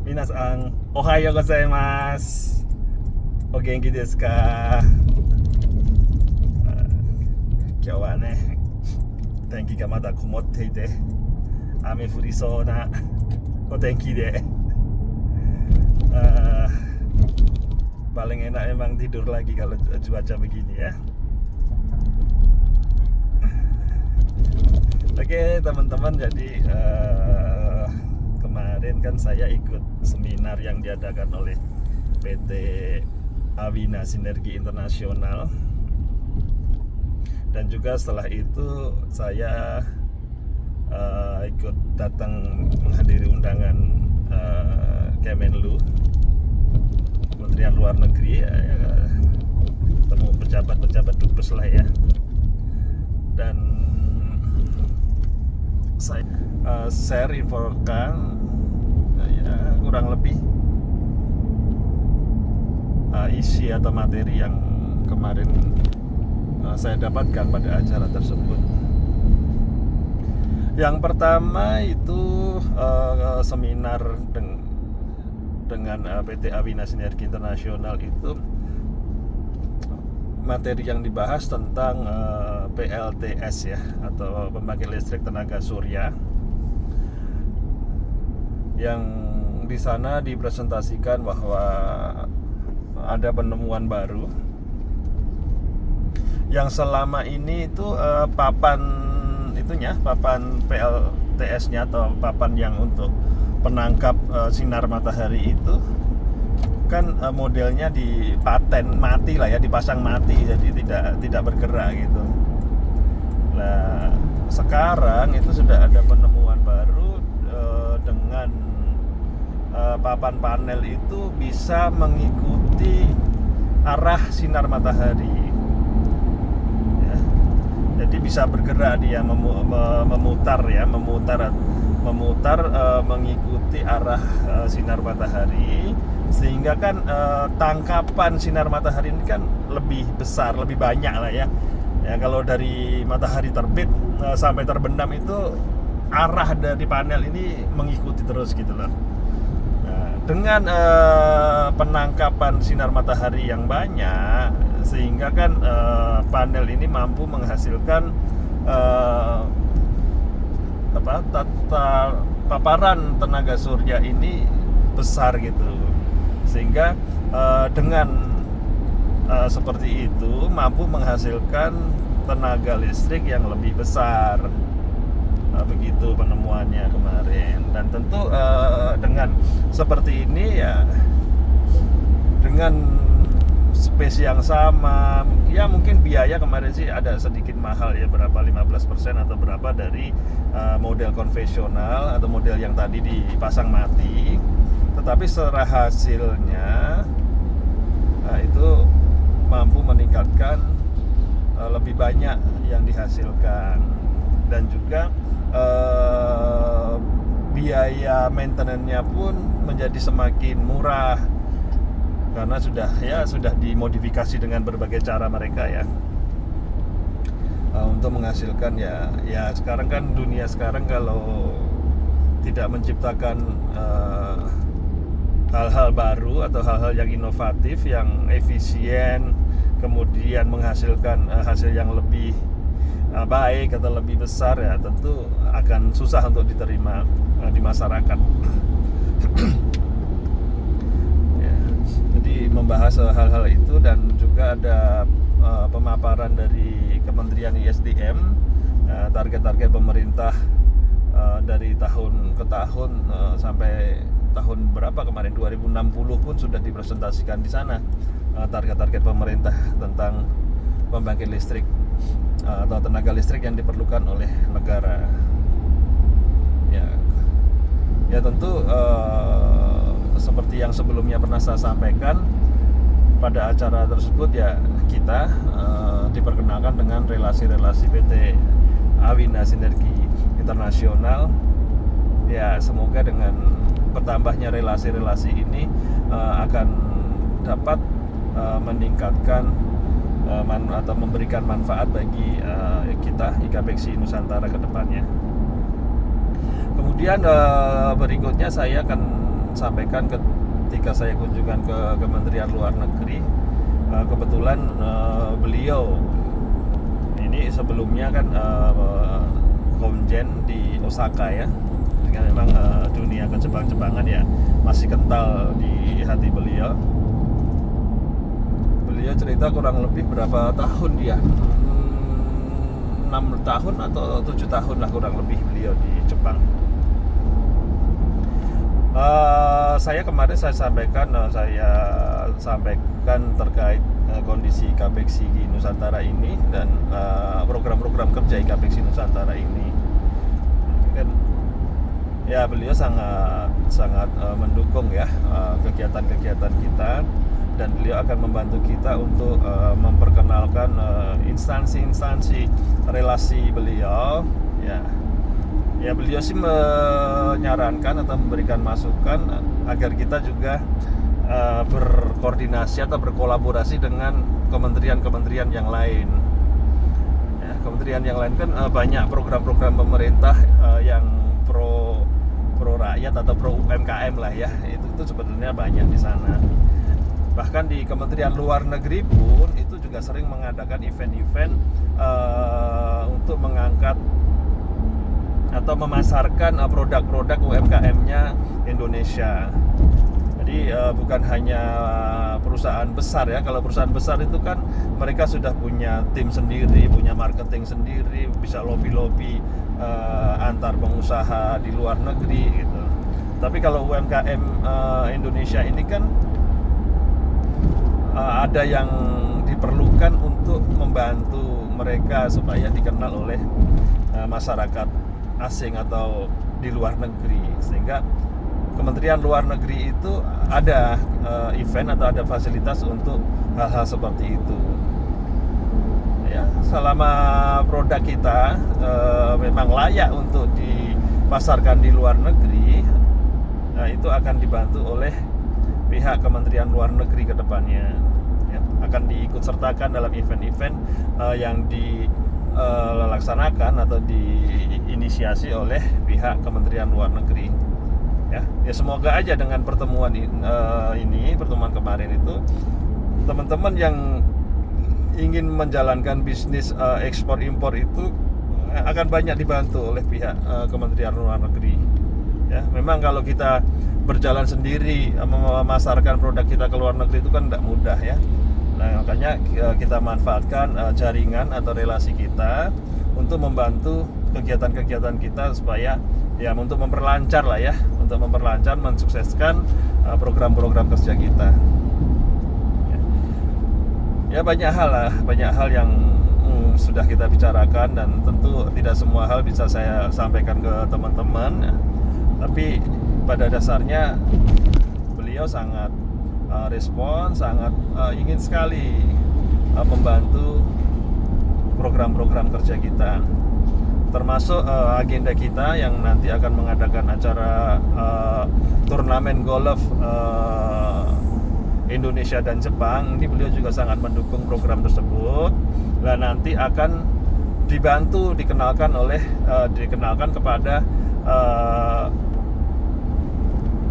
Minasan, ohayo gozaimasu. O genki desu ka? 今日はね、天気がまだ曇っていて、雨降りそうなお天気で、paling enak emang tidur lagi kalau cuaca begini ya. Oke teman-teman, jadi kemarin kan saya ikut seminar yang diadakan oleh PT Awina Sinergi Internasional, dan juga setelah itu saya ikut datang menghadiri undangan Kemenlu, Kementerian Luar Negeri, ketemu pejabat-pejabat dubes lah ya. Dan saya share infokan ya, kurang lebih isi atau materi yang kemarin saya dapatkan pada acara tersebut. Yang pertama itu seminar dengan PT Awina Sinergi Internasional, itu materi yang dibahas tentang PLTS ya, atau pembangkit listrik tenaga surya, yang di sana dipresentasikan bahwa ada penemuan baru yang selama ini itu papan PLTS-nya atau papan yang untuk penangkap sinar matahari itu kan modelnya dipaten mati lah ya, dipasang mati, jadi tidak bergerak gitu. Nah, sekarang itu sudah ada penemuan baru dengan papan panel itu bisa mengikuti arah sinar matahari. Jadi bisa bergerak dia, memutar mengikuti arah sinar matahari, sehingga kan tangkapan sinar matahari ini kan lebih besar, lebih banyak lah ya. Ya, kalau dari matahari terbit sampai terbenam itu arah dari panel ini mengikuti terus gitu loh. Nah, dengan penangkapan sinar matahari yang banyak, sehingga kan panel ini mampu menghasilkan paparan tenaga surya ini besar gitu, sehingga dengan seperti itu mampu menghasilkan tenaga listrik yang lebih besar. Begitu penemuannya kemarin, dan tentu dengan seperti ini ya, dengan space yang sama ya, mungkin biaya kemarin sih ada sedikit mahal ya, berapa 15% atau berapa dari model konvensional atau model yang tadi dipasang mati, tetapi secara hasilnya itu mampu meningkatkan lebih banyak yang dihasilkan, dan juga biaya maintenance-nya pun menjadi semakin murah karena sudah dimodifikasi dengan berbagai cara mereka ya, untuk menghasilkan ya sekarang kan dunia sekarang kalau tidak menciptakan hal-hal baru atau hal-hal yang inovatif, yang efisien, kemudian menghasilkan hasil yang lebih baik atau lebih besar, ya tentu akan susah untuk diterima di masyarakat. Ya, jadi membahas hal-hal itu, dan juga ada pemaparan dari Kementerian ISDM, target-target pemerintah dari tahun ke tahun sampai tahun berapa kemarin, 2060 pun sudah dipresentasikan di sana, target-target pemerintah tentang pembangkit listrik atau tenaga listrik yang diperlukan oleh negara. Ya tentu seperti yang sebelumnya pernah saya sampaikan pada acara tersebut, ya kita diperkenalkan dengan relasi-relasi PT Awina Sinergi Internasional. Ya, semoga dengan bertambahnya relasi-relasi ini akan dapat meningkatkan atau memberikan manfaat bagi kita IKBXI Nusantara ke depannya. Kemudian berikutnya saya akan sampaikan ketika saya kunjungan ke Kementerian Luar Negeri. Kebetulan beliau ini sebelumnya kan komjen di Osaka ya, dengan memang dunia kejepang-jepangan ya masih kental di hati beliau. Beliau cerita kurang lebih berapa tahun dia, 6 tahun atau 7 tahun lah kurang lebih beliau di Jepang. Saya kemarin saya sampaikan terkait kondisi IKABEXI Nusantara ini dan program-program kerja IKABEXI Nusantara ini. Kan ya beliau sangat mendukung ya kegiatan-kegiatan kita, dan beliau akan membantu kita untuk memperkenalkan instansi-instansi relasi beliau ya beliau sih menyarankan atau memberikan masukan agar kita juga berkoordinasi atau berkolaborasi dengan kementerian-kementerian yang lain ya. Kementerian yang lain kan banyak program-program pemerintah yang pro rakyat atau pro UMKM lah ya, itu sebenarnya banyak di sana. Bahkan di Kementerian Luar Negeri pun itu juga sering mengadakan event-event untuk mengangkat atau memasarkan produk-produk UMKM-nya Indonesia. Jadi bukan hanya perusahaan besar ya. Kalau perusahaan besar itu kan mereka sudah punya tim sendiri, punya marketing sendiri, bisa lobby-lobby antar pengusaha di luar negeri gitu. Tapi kalau UMKM Indonesia ini kan ada yang diperlukan untuk membantu mereka supaya dikenal oleh masyarakat asing atau di luar negeri, sehingga Kementerian Luar Negeri itu ada event atau ada fasilitas untuk hal-hal seperti itu ya. Selama produk kita memang layak untuk dipasarkan di luar negeri, nah itu akan dibantu oleh pihak Kementerian Luar Negeri ke depannya ya. Akan diikut sertakan dalam event-event yang dilaksanakan atau diinisiasi oleh pihak Kementerian Luar Negeri ya. Semoga aja dengan pertemuan pertemuan kemarin itu teman-teman yang ingin menjalankan bisnis ekspor impor itu akan banyak dibantu oleh pihak Kementerian Luar Negeri ya. Memang kalau kita berjalan sendiri memasarkan produk kita ke luar negeri itu kan tidak mudah ya. Nah, makanya kita manfaatkan jaringan atau relasi kita untuk membantu kegiatan-kegiatan kita supaya ya untuk memperlancar lah ya, untuk memperlancar, mensukseskan program-program kerja kita. Ya banyak hal yang sudah kita bicarakan, dan tentu tidak semua hal bisa saya sampaikan ke teman-teman. Tapi pada dasarnya beliau sangat respon, sangat ingin sekali membantu program-program kerja kita, termasuk agenda kita yang nanti akan mengadakan acara turnamen golf Indonesia dan Jepang. Ini beliau juga sangat mendukung program tersebut, dan nanti akan dikenalkan kepada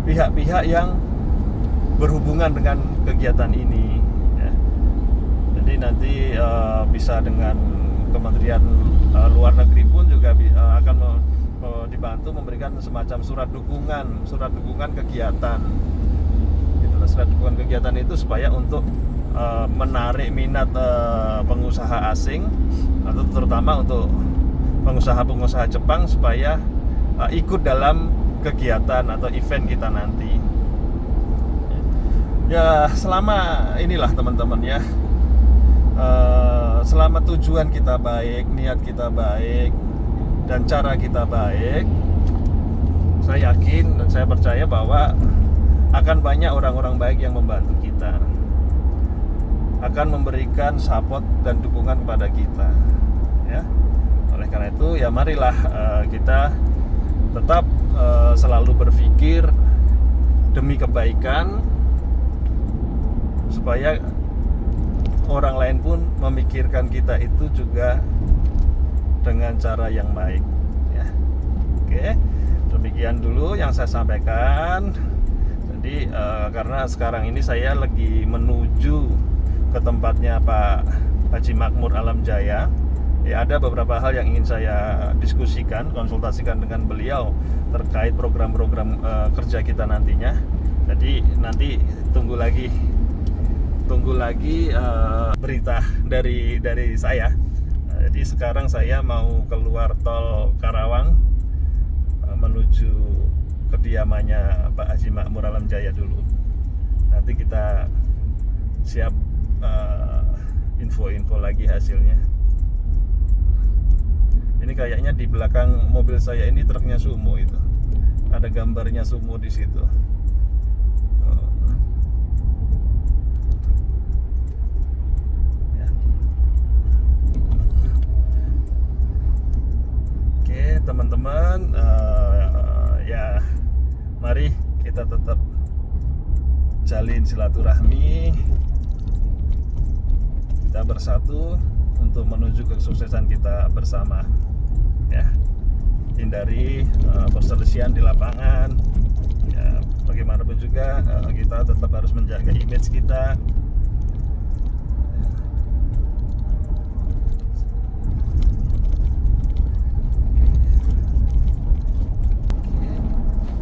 pihak-pihak yang berhubungan dengan kegiatan ini ya. Jadi nanti bisa dengan Kementerian Luar Negeri pun juga akan dibantu memberikan semacam surat dukungan kegiatan gitu. Surat dukungan kegiatan itu supaya untuk menarik minat pengusaha asing, atau terutama untuk pengusaha-pengusaha Jepang supaya ikut dalam kegiatan atau event kita nanti. Ya selama inilah teman-teman ya, selama tujuan kita baik, niat kita baik, dan cara kita baik, saya yakin dan saya percaya bahwa akan banyak orang-orang baik yang membantu kita, akan memberikan support dan dukungan kepada kita ya. Oleh karena itu ya marilah kita tetap selalu berpikir demi kebaikan, supaya orang lain pun memikirkan kita itu juga dengan cara yang baik ya. Oke, demikian dulu yang saya sampaikan. Jadi karena sekarang ini saya lagi menuju ke tempatnya Pak Haji Makmur Alam Jaya. Ya, ada beberapa hal yang ingin saya diskusikan, konsultasikan dengan beliau terkait program-program kerja kita nantinya. Jadi nanti tunggu lagi berita dari saya. Jadi sekarang saya mau keluar tol Karawang menuju kediamannya Pak Haji Makmur Alam Jaya dulu. Nanti kita siap info-info lagi hasilnya. Ini kayaknya di belakang mobil saya ini truknya Sumo itu. Ada gambarnya Sumo di situ. Ya. Oke, teman-teman, ya mari kita tetap jalin silaturahmi. Kita bersatu untuk menuju kesuksesan kita bersama. Ya, hindari perselisihan di lapangan. Ya, bagaimanapun juga kita tetap harus menjaga image kita.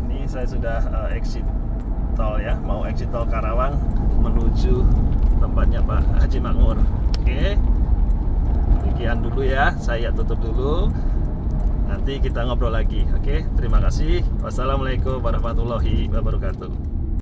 Ini saya sudah exit tol ya, mau exit tol Karawang menuju tempatnya Pak Haji Makmur. Oke, demikian dulu ya, saya tutup dulu. Nanti kita ngobrol lagi. Oke, terima kasih. Wassalamualaikum warahmatullahi wabarakatuh.